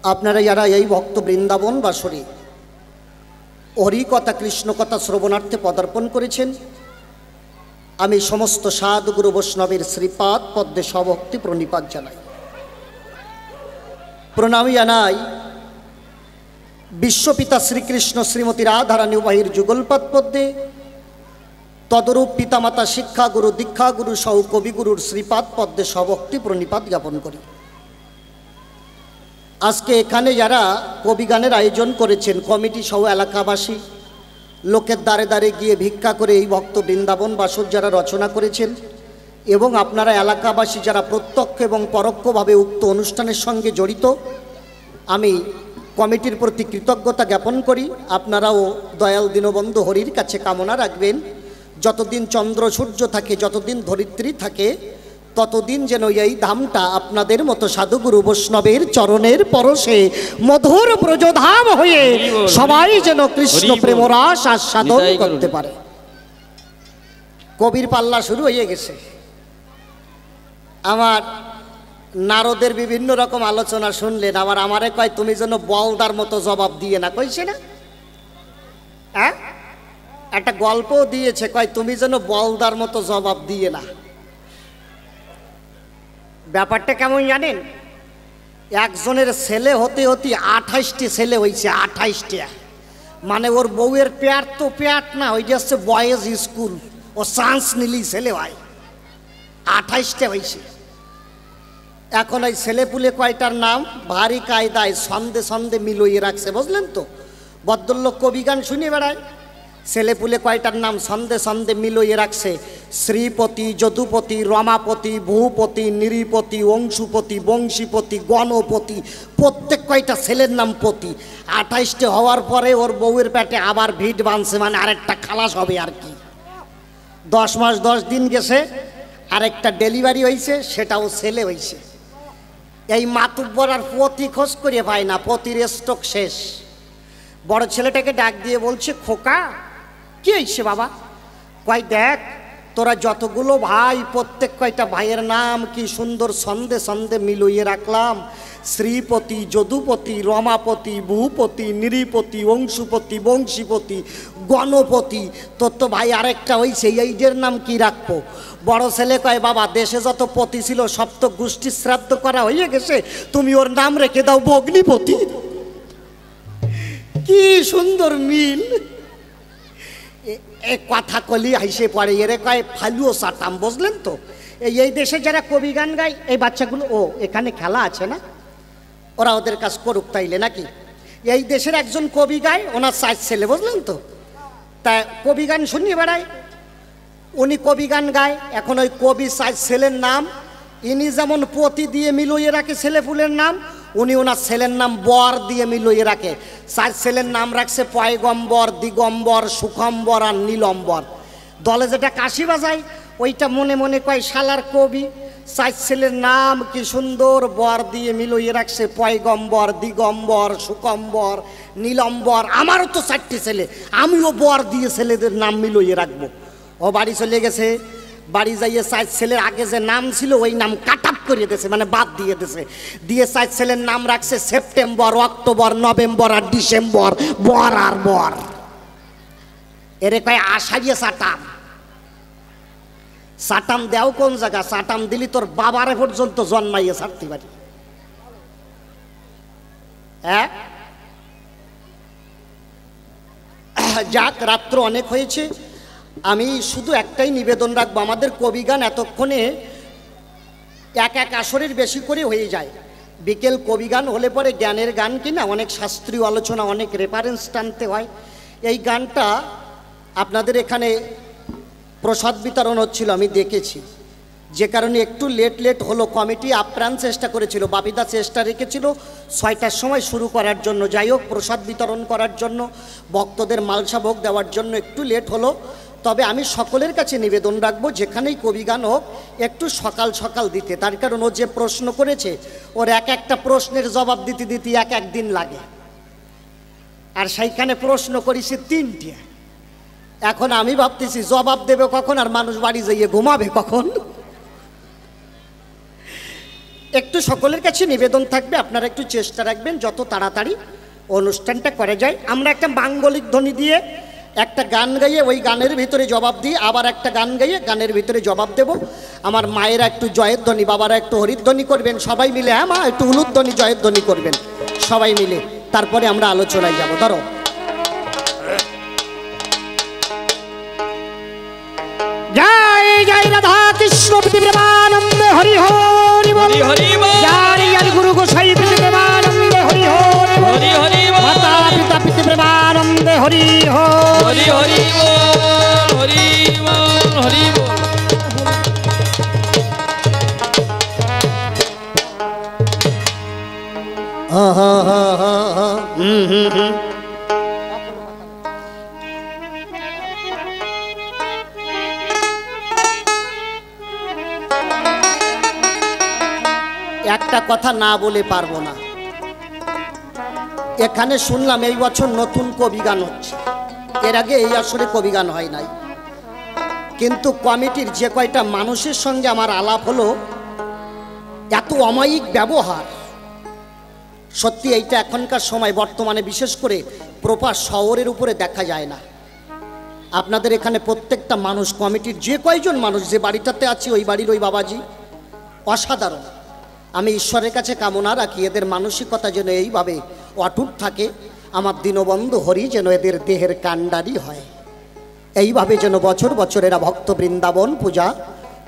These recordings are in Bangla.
আপনারা যারা এই ভক্ত বৃন্দাবন বাসরে হরিকথা কৃষ্ণকথা শ্রবণার্থে পদার্পণ করেছেন, আমি সমস্ত সাধুগুরু বৈষ্ণবের শ্রীপাদ পদ্মে সভক্তি প্রণিপাত জানাই। প্রণামী জানাই বিশ্বপিতা শ্রীকৃষ্ণ শ্রীমতী রাধারানী উভয়ের যুগলপাদ পদ্মে, তদরূপ পিতামাতা শিক্ষাগুরু দীক্ষাগুরু সহ কবিগুরুর শ্রীপাদ পদ্মে সভক্তি প্রণিপাত জ্ঞাপন করি। আজকে এখানে যারা কবিগানের আয়োজন করেছেন, কমিটি সহ এলাকাবাসী, লোকের দ্বারে দ্বারে গিয়ে ভিক্ষা করে এই ভক্ত বৃন্দাবন বাসর যারা রচনা করেছেন, এবং আপনারা এলাকাবাসী যারা প্রত্যক্ষ এবং পরোক্ষভাবে উক্ত অনুষ্ঠানের সঙ্গে জড়িত, আমি কমিটির প্রতি কৃতজ্ঞতা জ্ঞাপন করি। আপনারাও দয়াল দীনবন্ধু হরির কাছে কামনা রাখবেন, যতদিন চন্দ্র সূর্য থাকে, যতদিন ধরিত্রী থাকে, ততদিন যেন এই ধামটা আপনাদের মতো সাধুগুরু বৈষ্ণবের চরণের পরশে মধুর ব্রজধাম হয়ে সবাই যেন কৃষ্ণ প্রেমরাস আস্বাদন করতে পারে। কবির পাল্লা শুরু হয়ে গেছে। আমার নারদের বিভিন্ন রকম আলোচনা শুনলেন, আবার আমারে কয় তুমি যেন বলদার মতো জবাব দিয়ে না, কইছে না? হ্যাঁ, একটা গল্পও দিয়েছে, কয় তুমি যেন বলদার মতো জবাব দিয়ে না। ব্যাপারটা কেমন জানেন? একজনের ছেলে হতে হতে 28টি ছেলে হয়েছে, 28টা। মানে ওর বউয়ের পেয়ার তো পেয়ার না, ওই যে হচ্ছে বয়েজ স্কুল, ও চান্স নিলি ছেলে হয়, 28টা হয়েছে। এখন ওই ছেলেপুলে কয়টার নাম ভারী কায়দায় ছন্দে ছন্দে মিলইয়ে রাখছে, বুঝলেন তো? ভদ্রলোক কবিগান শুনে বেড়ায়, ছেলেপুলে কয়টার নাম ছন্দে ছন্দে মিলইয়ে রাখছে। শ্রীপতি, যদুপতি, রমাপতি, ভূপতি, নিরীপতি, অংশুপতি, বংশীপতি, গণপতি, প্রত্যেক কয়টা ছেলের নাম পতি। 28টে হওয়ার পরে ওর বউয়ের পেটে আবার ভিট বাঁধছে, মানে আরেকটা খালাস হবে আর কি। 10 মাস 10 দিন গেছে, আরেকটা ডেলিভারি হয়েছে, সেটাও ছেলে হয়েছে। এই মাতুব্বর আর পতি খোঁজ করে পায় না, পতির স্টক শেষ। বড় ছেলেটাকে ডাক দিয়ে বলছে, খোকা কি হয়েছে বাবা? কয় দেখ, তোরা যতগুলো ভাই, প্রত্যেক কয়টা ভাইয়ের নাম কি সুন্দর ছন্দে ছন্দে মিলইয়ে রাখলাম। শ্রীপতি, যদুপতি, রমাপতি, ভূপতি, নিরীপতি, অংশুপতি, বংশীপতি, গণপতি, তোর তো ভাই আরেকটা হয়েছে, এইটার নাম কি রাখবো? বড় ছেলে কয়, বাবা দেশে যত পতি ছিল সব তো গোষ্ঠী শ্রাদ্ধ করা হয়ে গেছে, তুমি ওর নাম রেখে দাও ভগ্নিপতি। কি সুন্দর মিল! এ কথা কলি হাসে পড়ে, এরে কয় ফালুও সাটাম, বুঝলেন তো? এই দেশে যারা কবি গান গায়, এই বাচ্চাগুলো, ও এখানে খেলা আছে না, ওরা ওদের কাজ করুক তাইলে নাকি। এই দেশের একজন কবি গায়, ওনার 4 ছেলে, বুঝলেন তো? তা কবি গান শুনিয়ে বেড়ায়, উনি কবি গান গায়। এখন ওই কবি 4 ছেলের নাম ইনি যেমন পতি দিয়ে মিলইয়ে রাখে ছেলেপুলের নাম, উনি ওনার ছেলের নাম বর দিয়ে মিলইয়ে রাখে। 4 ছেলের নাম রাখছে পয়গম্বর, দিগম্বর, সুখম্বর আর নীলম্বর। দলে যেটা কাশি বাজায় ওইটা মনে মনে কয় শালার কবি। 4 ছেলের নাম কি সুন্দর বর দিয়ে মিলইয়ে রাখছে, পয়গম্বর, দিগম্বর, সুখম্বর, নীলম্বর। আমারও তো 4টি ছেলে, আমিও বর দিয়ে ছেলেদের নাম মিলইয়ে রাখবো। ও বাড়ি চলে গেছে, বাড়ি যাইয়ে 4 ছেলের আগে যে নাম ছিল ওই নাম কাটাপ করে দিয়েছে, মানে বাদ দিয়ে দিয়েছে। দিয়ে 4 ছেলের নাম রাখছে সেপ্টেম্বর, অক্টোবর, নভেম্বর আর ডিসেম্বর, বর আর বর। এরে কয় আষাঢ়িয়ে সাটাম। সাটাম দেও কোন জায়গা? সাটাম দিলি তোর বাবারে পর্যন্ত জন্মাইয়ে ছাড়তে পারি। হ্যাঁ, যাক, রাত্র অনেক হয়েছে, আমি শুধু একটাই নিবেদন রাখবো। আমাদের কবিগান এতক্ষণে এক আসরের বেশি করে হয়ে যায়। বিকেল কবিগান হলে পরে জ্ঞানের গান কিনা অনেক শাস্ত্রীয় আলোচনা, অনেক রেফারেন্স টানতে হয়। এই গানটা আপনাদের এখানে প্রসাদ বিতরণ হচ্ছিল, আমি দেখেছি, যে কারণে একটু লেট হলো। কমিটি আপ্রাণ চেষ্টা করেছিল, বাপিদা চেষ্টা রেখেছিল 6টার সময় শুরু করার জন্য। যাই হোক, প্রসাদ বিতরণ করার জন্য, ভক্তদের মালসা ভোগ দেওয়ার জন্য একটু লেট হলো। তবে আমি সকলের কাছে নিবেদন রাখবো, যেখানেই কবিগান হোক একটু সকাল সকাল দিতে। তার কারণ ও যে প্রশ্ন করেছে, ওর একটা প্রশ্নের জবাব দিতে দিতে এক দিন লাগে, আর সেইখানে প্রশ্ন করেছি 3টে। এখন আমি ভাবতেছি জবাব দেবে কখন, আর মানুষ বাড়ি যাইয়ে ঘুমাবে কখন। একটু সকলের কাছে নিবেদন থাকবে, আপনারা একটু চেষ্টা রাখবেন যত তাড়াতাড়ি অনুষ্ঠানটা করা যায়। আমরা একটা মাঙ্গলিক ধ্বনি দিয়ে একটা গান গাইয়ে ওই গানের ভিতরে জবাব দিয়ে আবার একটা গান গাইয়ে গানের ভিতরে জবাব দেব। আমার মায়েরা একটু জয়ের ধ্বনি, বাবারা একটু হরিধ্বনি করবেন, সবাই মিলে। হ্যাঁ মা, একটু উলুধ্বনি জয়ের ধ্বনি করবেন সবাই মিলে, তারপরে আমরা আলোচনায় যাব। ধরো জয় জয় রাধা কৃষ্ণ প্রেমানন্দে হরি হরি বল, জয় জয় গুরু গোসাই প্রেমানন্দে হরি হরি বল, মাতা পিতা পিতা প্রেমানন্দে হরি হরি হরি বল, হরি বল, হরি বল। একটা কথা না বলে পারবো না। এখানে শুনলাম এই বছর নতুন কবি গান হচ্ছে, এর আগে এই আসরে কবি গান হয় নাই। কিন্তু কমিটির যে কয়টা মানুষের সঙ্গে আমার আলাপ হলো, এত অমায়িক ব্যবহার, সত্যি এইটা এখনকার সময় বর্তমানে বিশেষ করে প্রপার শহরের উপরে দেখা যায় না। আপনাদের এখানে প্রত্যেকটা মানুষ, কমিটির যে কয়জন মানুষ যে বাড়িটাতে আছে ওই বাড়ির ওই বাবাজি অসাধারণ। আমি ঈশ্বরের কাছে কামনা রাখি এদের মানসিকতা যেন এইভাবে অটুট থাকে। আমার দীনবন্ধু হরি যেন এদের দেহের কাণ্ডারি হয়, এইভাবে যেন বছর বছর এরা ভক্ত বৃন্দাবন পূজা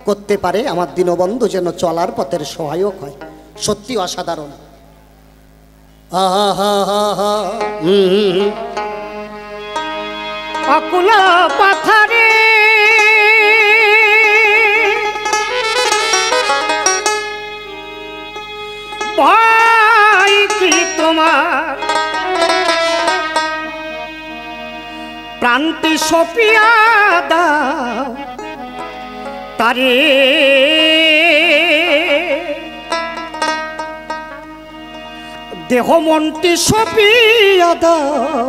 করতে পারে। আমার দীনবন্ধু যেন চলার পথের সহায়ক হয়। সত্যি অসাধারণ। অকুল পাথারে ভাই কি তোমার প্রান্তি সপিয়া দাও তারে, দেহ মনটি সপিয়া দাও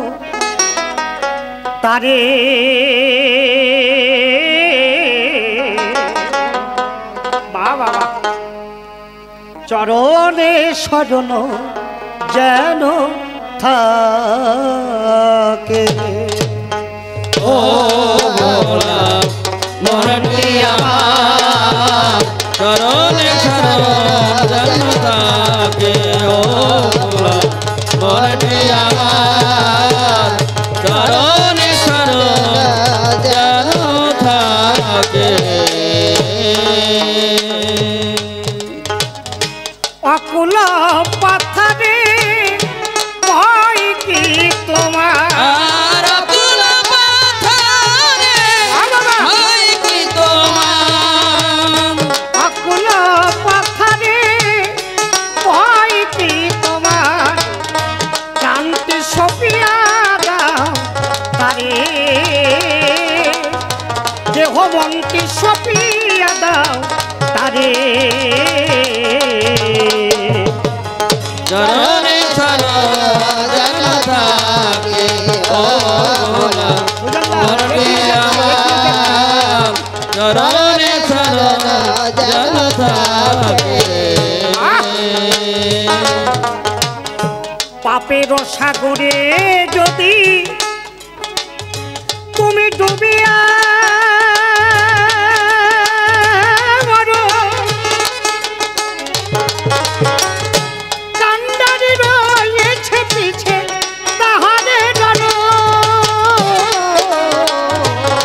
তারে, বাবা চরণে শরণ যেন থাকে। ও ভোলা মরণটি আমার চরণে শরণ যেন থাকে, ও ভোলা মরণটি আমার চরণে শরণ যেন থাকে। অকুল পাথারে ভয় কি তোমার, অকুল পাথারে ভয় কি তোমার, অকুল পাথারে ভয় কি তোমার, শান্তি সপিয়া দাও তারে, দেহ মনটি সপিয়া দাও তারে, চরণে শরণ যেন থাকে, ও ভোলা মরণটি আমার চরণে শরণ যেন থাকে। পাপের সাগরে যদি তুমি ডুবিয়া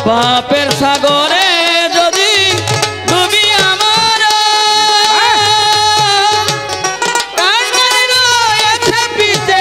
পাপের সাগরে যদি ডুবি আমার পিছে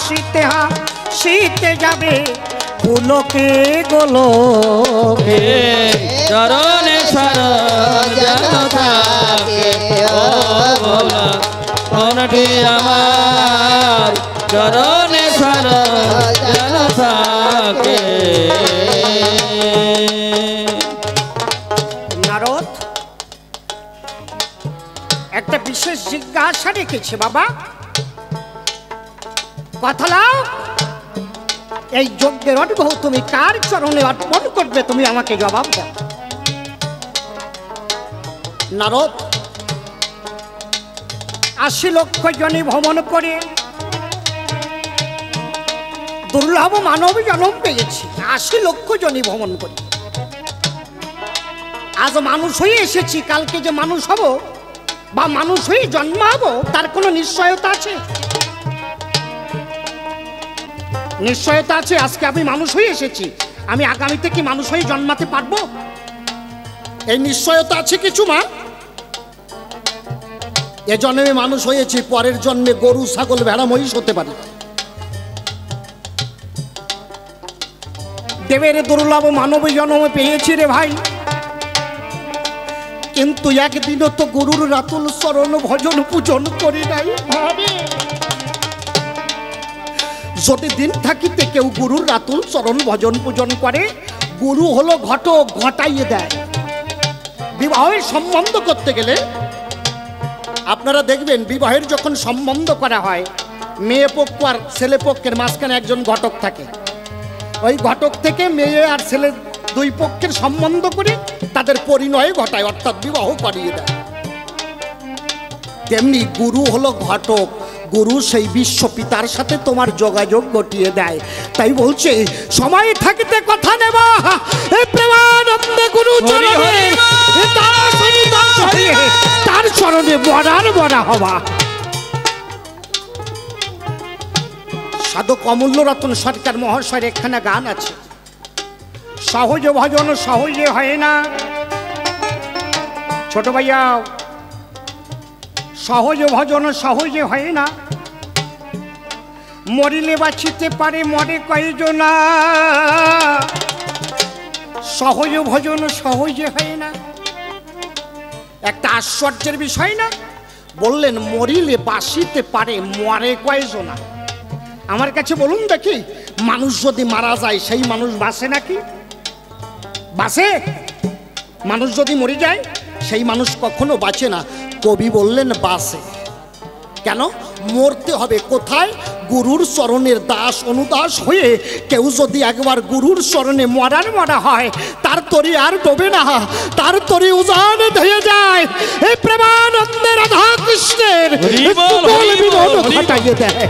হাসিতে হাসিতে যাবে পুলকে গোলকে। চরণে শরণ যেন থাকে ও ভোলা মনটি আমার, চরণে শরণ যেন থাকে। নারদ একটা বিশেষ জিজ্ঞাসা রেখেছে বাবা। কথা লাও, এই যজ্ঞের অনুভব তুমি কার চরণে অর্পণ করবে, তুমি আমাকে জবাব দাও। নারদ ৮০ লক্ষ জনে ভ্রমণ করে দুর্লভ মানব জন্ম পেয়েছি। ৮০ লক্ষ জনে ভ্রমণ করি, আজ মানুষ হয়ে এসেছি, কালকে যে মানুষ হব বা মানুষ হয়ে জন্মাবো তার কোনো নিশ্চয়তা আছে? নিশ্চয়তা আছে? আজকে আমি মানুষ হয়ে এসেছি, আমি আগামীতে কি মানুষ হয়ে জন্মাতে পারবো? এই নিশ্চয়তা আছে কিছু মা? এ জন্মে মানুষ হয়েছি, পরের জন্মে গরু ছাগল ভেড়া মহিষ হতে পারে। দেবের দুর্লভ মানব জন্ম পেয়েছি রে ভাই, কিন্তু একদিনও তো গুরুর রাতুল চরণ ভজন পূজন করি নাই। যদি দিন থাকিতে কেউ গুরুর রাতুল চরণ ভজন পূজন করে, গুরু হলো ঘটক, ঘটাইয়ে দেয়। বিবাহের সম্বন্ধ করতে গেলে আপনারা দেখবেন, বিবাহের যখন সম্বন্ধ করা হয়, মেয়ে পক্ষ আর ছেলে পক্ষের মাঝখানে একজন ঘটক থাকে। ওই ঘটক থেকে মেয়ে আর ছেলে দুই পক্ষের সম্বন্ধ করে তাদের পরিণয় ঘটায়, অর্থাৎ বিবাহ করিয়ে দেয়। তেমনি গুরু হলো ঘটক, গুরু সেই বিশ্ব পিতার সাথে তোমার যোগাযোগ ঘটিয়ে দেয়। তাই বলছে সময় থাকিতে কথা নেবা, প্রেমানন্দে গুরু চরণে তার চরণে বরার বরা হবা। সাধক অমূল্য রতন সরকার মহাশয়ের একখানা গান আছে, সহজ ভজন সহজে হয় না। ছোট ভাইয়া, সহজ ভজন সহজে হয় না, মরিলে বাঁচিতে পারে মরে কয়জনা। সহজ ভজন সহজে হয় না, একটা আশ্চর্যের বিষয় না? বললেন মরিলে বাঁচিতে পারে মরে কয়জনা। আমার কাছে বলুন দেখি, মানুষ যদি মারা যায় সেই মানুষ বাঁচে নাকি? বাঁচে? মানুষ যদি মরে যায় সেই মানুষ কখনো বাঁচে না। কবি বললেন বাঁচে। কেন? মরতে হবে কোথায়? গুরুর চরণের দাস অনুদাস হয়ে কেউ যদি একবার গুরুর চরণে মরা হয়, তার তরি আর ডোবে না, তার তরি উজান ধেয়ে যায়। এই প্রেমানন্দে রাধা কৃষ্ণের ঘটাইয়ে দেয়।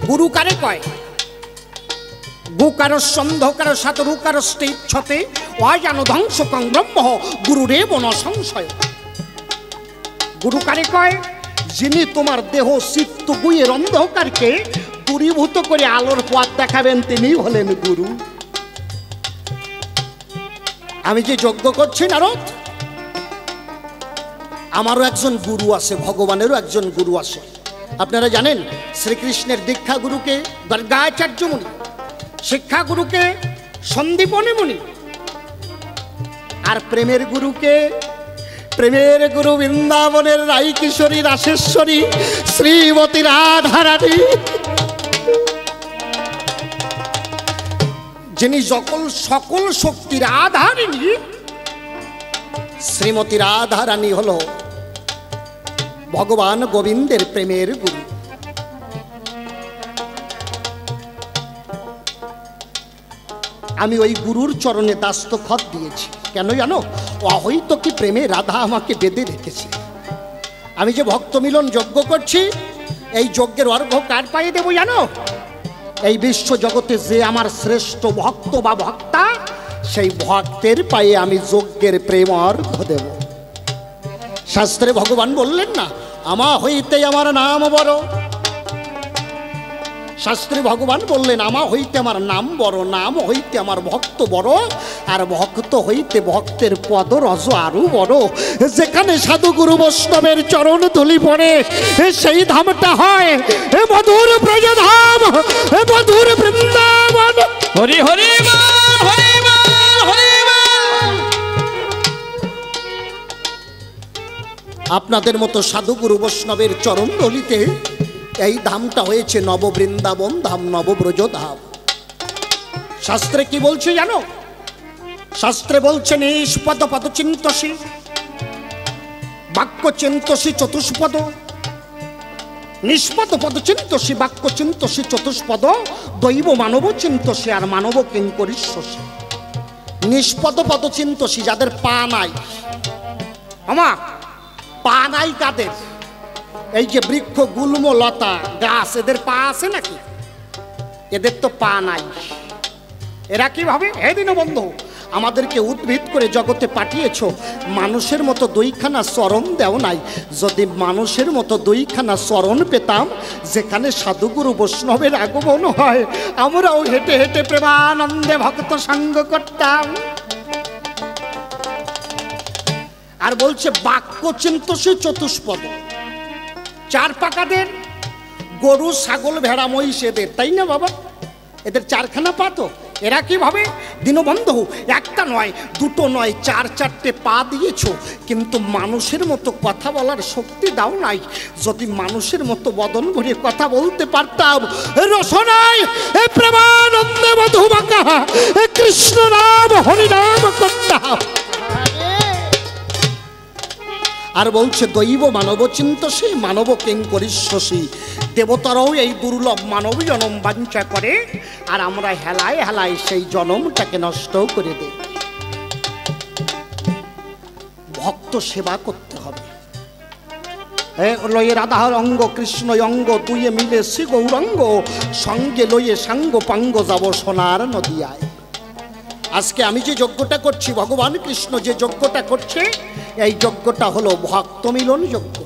গুরু কারে কয়? গুকার সন্ধকার সাতরুকার ইচ্ছতে অজানো ধ্বংস কং ব্রহ্ম গুরুরেব ন সংশয়। গুরু কারে কয়? যিনি তোমার দেহ চিত্ত গুয়ের অন্ধকারকে দূরীভূত করে আলোর পথ দেখাবেন, তিনি হলেন গুরু। আমি যে যজ্ঞ করছি নারদ, আমারও একজন গুরু আছে, ভগবানেরও একজন গুরু আছে। আপনারা জানেন শ্রীকৃষ্ণের দীক্ষা গুরুকে গর্গাচার্য মুনি, শিক্ষা গুরুকে সন্দীপনী মুনি, আর প্রেমের গুরুকে, প্রেমের গুরু বৃন্দাবনের রাই কিশোরী রাসেশ্বরী শ্রীমতী রাধারানী, যিনি সকল শক্তির আধারিণী। শ্রীমতী রাধারানী হল ভগবান গোবিন্দের প্রেমের গুরু। আমি ওই গুরুর চরণে দাস্তখত দিয়েছি। কেন জানো? অহৈত কি প্রেমে রাধা আমাকে বেঁধে রেখেছে। আমি যে ভক্ত মিলন যজ্ঞ করছি, এই যজ্ঞের অর্ঘ্য কার পায়ে দেবো জানো? এই বিশ্ব জগতে যে আমার শ্রেষ্ঠ ভক্ত বা ভক্তা, সেই ভক্তের পায়ে আমি যজ্ঞের প্রেম অর্ঘ্য দেব। শাস্ত্রে ভগবান বললেন না, আমা হইতে আমার নাম বড়, শাস্ত্রে ভগবান বললেন, আমা হইতে আমার নাম বড়, নাম হইতে আমার ভক্ত বড়, আর ভক্ত হইতে ভক্তের পদ রজ আরো বড়। যেখানে সাধুগুরু বৈষ্ণবের চরণ ধুলি পড়ে সেই ধামটা হয় এ মধুর ব্রজধাম, এ মধুর বৃন্দাবন। হরি হরি বল, হরি বল, হরি বল। আপনাদের মতো সাধুগুরু বৈষ্ণবের চরণ ধুলিতে এই ধামটা হয়েছে নববৃন্দাবন ধাম, নবব্রজ ধাম। শাস্ত্রে কি বলছে জানো? শাস্ত্রে বলছে নিষ্পদ পদ চিন্তসী, বাক্য চিন্তসী চতুষ্পদ। নিষ্পদ পদ চিন্তসী, বাক্য চিন্তসী চতুষ্পদ, দৈব মানব চিন্তসী, আর মানব কিঙ্করীশ্বসী। নিষ্পদ পদ চিন্তসী, যাদের পা নাই। আমা পা নাই কাদের? এই যে বৃক্ষ, গুল্ম, লতা, গাছ, এদের পা আছে নাকি? এদের তো পা নাই। এরা কিভাবে? হে দীনবন্ধু, আমাদেরকে উদ্ভিদ করে জগতে পাঠিয়েছ, মানুষের মতো দুইখানা চরণ দেও নাই। যদি মানুষের মতো দুইখানা চরণ পেতাম, যেখানে সাধুগুরু বৈষ্ণবের আগমন হয়, আমরাও হেঁটে হেঁটে প্রেমানন্দে ভক্ত সঙ্গ করতাম। আর বলছে বাক্য চিন্তসী চতুষ্পদ, চার পাকাদের, গরু, ছাগল, ভেড়া, মহিষ এদের, তাই না বাবা? এদের চারখানা পা তো। এরা কিভাবে? দীনবন্ধু, একটা নয়, দুটো নয়, চার চারটে পা দিয়েছ, কিন্তু মানুষের মতো কথা বলার শক্তি দাও নাই। যদি মানুষের মতো বদন ভরে কথা বলতে পারতাম, রসনায় প্রেমানন্দে মধুমাখা কৃষ্ণ নাম হরিনাম করতাম। আর বলছে দৈব মানব চিন্তসী, মানব কিঙ্করীশ্বসী। দেবতারাও এই দুর্লভ মানব জনম বাঞ্ছা করে, আর আমরা হেলায় হেলায় সেই জনমটাকে নষ্ট করে দেই। ভক্ত সেবা করতে হবে। লয়ে রাধার অঙ্গ, কৃষ্ণ অঙ্গ, দুয়ে মিলে শ্রী গৌরঙ্গ, সঙ্গে লয়ে সাঙ্গ পাঙ্গ যাব সোনার নদিয়ায়। আজকে আমি যে যজ্ঞটা করছি, ভগবান কৃষ্ণ যে যজ্ঞটা করছে, এই যজ্ঞটা হলো ভক্ত মিলন যজ্ঞ।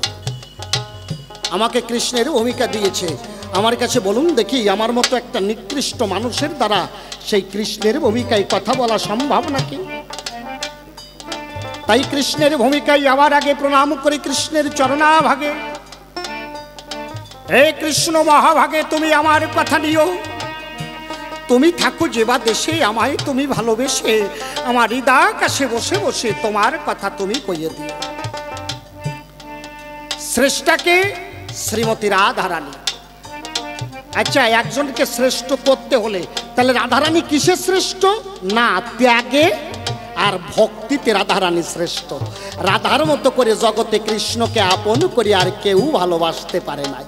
আমাকে কৃষ্ণের ভূমিকা দিয়েছে। আমার কাছে বলুন দেখি, আমার মতো একটা নিকৃষ্ট মানুষের দ্বারা সেই কৃষ্ণের ভূমিকায় কথা বলা সম্ভব নাকি? তাই কৃষ্ণের ভূমিকায় যাওয়ার আগে প্রণাম করি কৃষ্ণের চরণাভাগে। হে কৃষ্ণ মহাভাগে, তুমি আমার কথা নিও। তুমি থাকো যেবা দেশে, আমায় তুমি ভালোবেসে, আমার হৃদয় কাছে বসে বসে তোমার কথা তুমি কইয়ে দিও। শ্রেষ্ঠাকে শ্রীমতী রাধারানী। আচ্ছা, একজনকে শ্রেষ্ঠ করতে হলে তাহলে রাধারানী কিসে শ্রেষ্ঠ? না, ত্যাগে আর ভক্তিতে রাধারানী শ্রেষ্ঠ। রাধার মতো করে জগতে কৃষ্ণকে আপন করে আর কেউ ভালোবাসতে পারে নাই।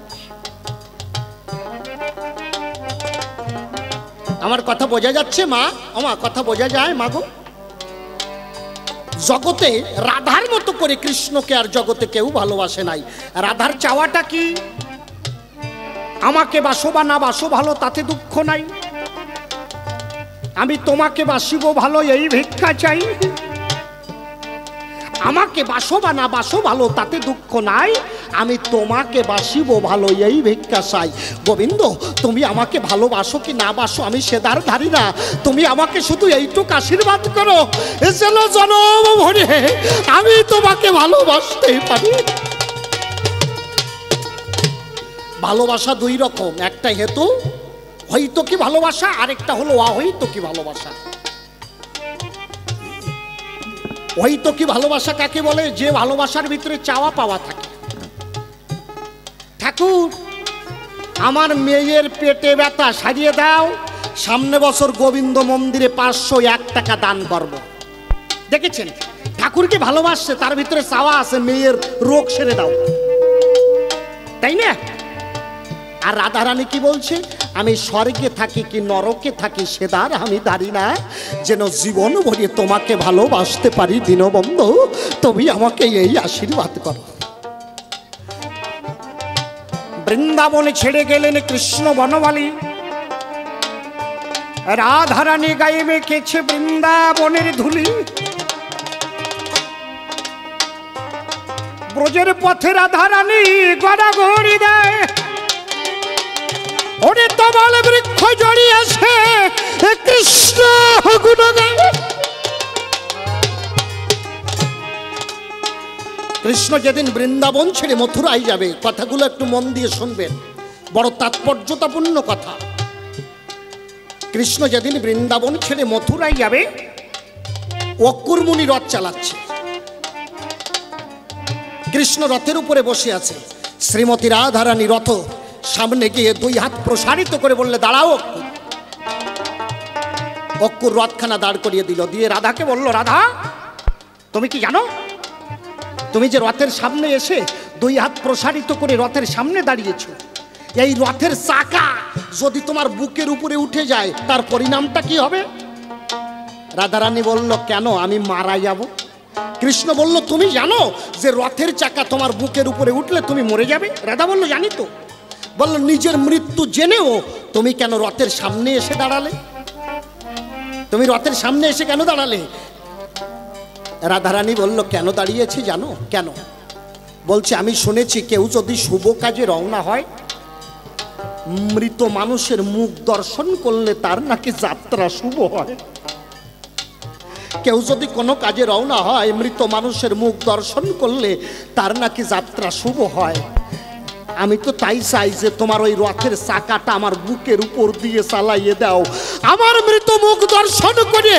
আমার কথা বোঝা যাচ্ছে মা? আমার কথা বোঝা যায় মা গো? জগতে রাধার মতো করে কৃষ্ণকে আর জগতে কেউ ভালোবাসে নাই। রাধার চাওয়াটা কি? আমাকে বাসো বা না বাসো ভালো, তাতে দুঃখ নাই। আমি তোমাকে বাসিব ভালো, এই ভিক্ষা চাই। আমাকে বাসো বা না বাসো ভালো, তাতে দুঃখ নাই। আমি তোমাকে বাসিব ভালো, এই ভিক্ষা চাই। গোবিন্দ, তুমি আমাকে ভালোবাসো কি না বাসো আমি সেদার ধারি না। তুমি আমাকে শুধু এইটুক আশীর্বাদ করো, যেন জনম ভরে আমি তোমাকে ভালোবাসতেই পারি। ভালোবাসা দুই রকম, একটা হেতু হয়তো কি ভালোবাসা, আরেকটা হলো অহৈতো কি ভালোবাসা। হয়তো কি ভালোবাসা কাকে বলে? যে ভালোবাসার ভিতরে চাওয়া পাওয়া থাকে। ঠাকুর, আমার মেয়ের পেটে ব্যথা সারিয়ে দাও, সামনে বছর গোবিন্দ মন্দিরে 501 টাকা দান করব। দেখেছেন, ঠাকুরকে ভালোবাসছে, তার ভিতরে চাওয়া আছে মেয়ের রোগ সেরে দাও, তাই না? আর রাধারানী কি বলছে? আমি স্বর্গে থাকি কি নরকে থাকি সেদার আমি দাঁড়ি না, যেন জীবন ভরে তোমাকে ভালোবাসতে পারি। দীনবন্ধু, তুমি আমাকে এই আশীর্বাদ করো। বৃন্দাবনে ছেড়ে গেলেন কৃষ্ণ বনমালী। রাধারানী গায়ে মেখেছে বৃন্দাবনের ধুলি। ব্রজের পথে রাধারানী গড়াগড়ি দেয়। ওরে তমাল বৃক্ষ জড়িয়েছে কৃষ্ণ গুণগান। কৃষ্ণ যেদিন বৃন্দাবন ছেড়ে মথুরায় যাবে, কথাগুলো একটু মন দিয়ে শুনবেন, বড় তাৎপর্যতাপূর্ণ কথা। কৃষ্ণ যেদিন বৃন্দাবন ছেড়ে মথুরায় যাবে, অক্কুর মুনি রথ চালাচ্ছে। কৃষ্ণ রথের উপরে বসে আছে, শ্রীমতী রাধারানী রথ সামনে গিয়ে দুই হাত প্রসারিত করে বললে, দাঁড়াও অক্কুর। অক্কুর রথখানা দাঁড় করিয়ে দিল, দিয়ে রাধাকে বলল, রাধা তুমি কি জানো, তুমি যে রথের সামনে এসে দুই হাত প্রসারিত করে রথের সামনে দাঁড়িয়েছো, এই রথের চাকা যদি তোমার বুকের উপরে উঠে যায় তার পরিণামটা কি হবে? রাধারানী বলল, কেন, আমি মারা যাব? কৃষ্ণ বলল, তুমি জানো যে রথের চাকা তোমার বুকের উপরে উঠলে তুমি মরে যাবে? রাধা বলল, জানি তো। বলল, নিজের মৃত্যু জেনেও তুমি কেন রথের সামনে এসে দাঁড়ালে? তুমি রথের সামনে এসে কেন দাঁড়ালে? রাধারানী বলল, কেন দাঁড়িয়েছি জানো? কেন? বলছে, আমি শুনেছি কেউ যদি শুভ কাজে রওনা হয়, মৃত মানুষের মুখ দর্শন করলে তার নাকি যাত্রা শুভ হয়। কেউ যদি কোনো কাজে রওনা হয়, মৃত মানুষের মুখ দর্শন করলে তার নাকি যাত্রা শুভ হয়। আমি তো তাই চাই যে তোমার ওই রথের চাকাটা আমার বুকের উপর দিয়ে চালাইয়ে দাও, আমার মৃত মুখ দর্শন করে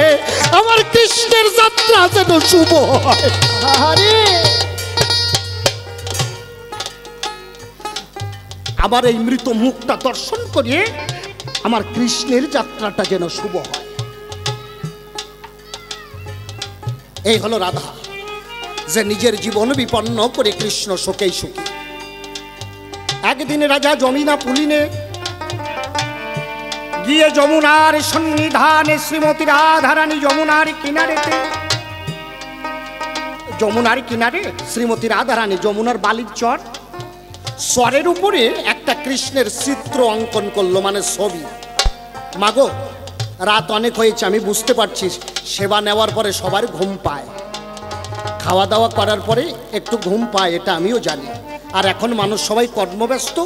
আমার কৃষ্ণের যাত্রা যেন শুভ হয়। আমার এই মৃত মুখটা দর্শন করে আমার কৃষ্ণের যাত্রাটা যেন শুভ হয়। এই হলো রাধা, যে নিজের জীবন বিপন্ন করে কৃষ্ণ শোকেই সুখী। একদিন রাজা যমুনা পুলিনে গিয়ে যমুনার সন্নিধানে শ্রীমতী রাধারানী যমুনার কিনারে শ্রীমতী রাধারানী যমুনার বালির চর, স্বরের উপরে একটা কৃষ্ণের চিত্র অঙ্কন করলো, মানে ছবি। মাগো, রাত অনেক হয়েছে, আমি বুঝতে পারছি, সেবা নেওয়ার পরে সবার ঘুম পায়, খাওয়া দাওয়া করার পরে একটু ঘুম পায়, এটা আমিও জানি। আর এখন মানুষ সবাই কর্মব্যস্ত,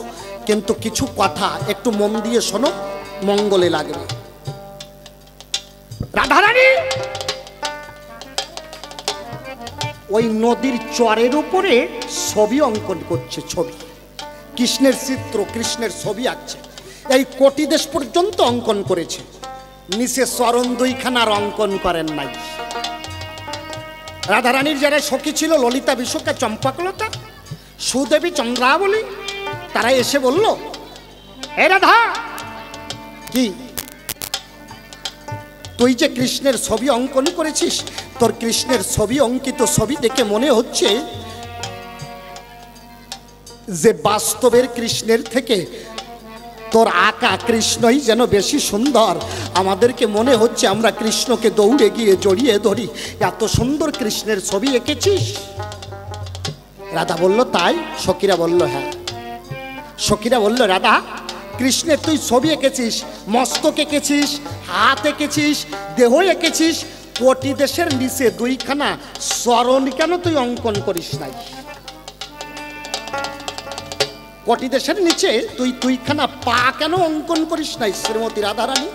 কিন্তু কিছু কথা একটু মন দিয়ে শোনো, মঙ্গলে লাগবে। রাধারানী ওই নদীর চরের উপরে ছবি অঙ্কন করছে, ছবি, কৃষ্ণের চিত্র, কৃষ্ণের ছবি আঁকছে। এই কোটি দেশ পর্যন্ত অঙ্কন করেছে, নিচে চরণ দুইখানার অঙ্কন করেন নাই। রাধারানীর যারা সখী ছিল, ললিতা, বিশাখা, চম্পাকলতা, সুদেবী, চন্দ্রাবলী, তারা এসে বলল, হে রাধা, কি তুই যে কৃষ্ণের ছবি অঙ্কন করেছিস, তোর কৃষ্ণের ছবি অঙ্কিত ছবি দেখে মনে হচ্ছে যে বাস্তবের কৃষ্ণের থেকে তোর আঁকা কৃষ্ণই যেন বেশি সুন্দর। আমাদেরকে মনে হচ্ছে আমরা কৃষ্ণকে দৌড়ে গিয়ে জড়িয়ে ধরি, এত সুন্দর কৃষ্ণের ছবি এঁকেছিস। রাধা বলল, তাই? সখীরা বলল, হ্যাঁ। সখীরা বলল, রাধা, কৃষ্ণের তুই ছবি এঁকেছিস, মস্তক এঁকেছিস, হাত এঁকেছিস, দেহ এঁকেছিস, কোটি দেশের নিচে দুইখানা চরণ কেন তুই অঙ্কন করিস নাই? কোটি দেশের নিচে তুই দুইখানা পা কেন অঙ্কন করিস নাই শ্রীমতী রাধারানী?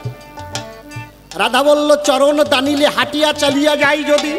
রাধা বলল, চরণ দানিলে হাঁটিয়া চালিয়া যাই যদি।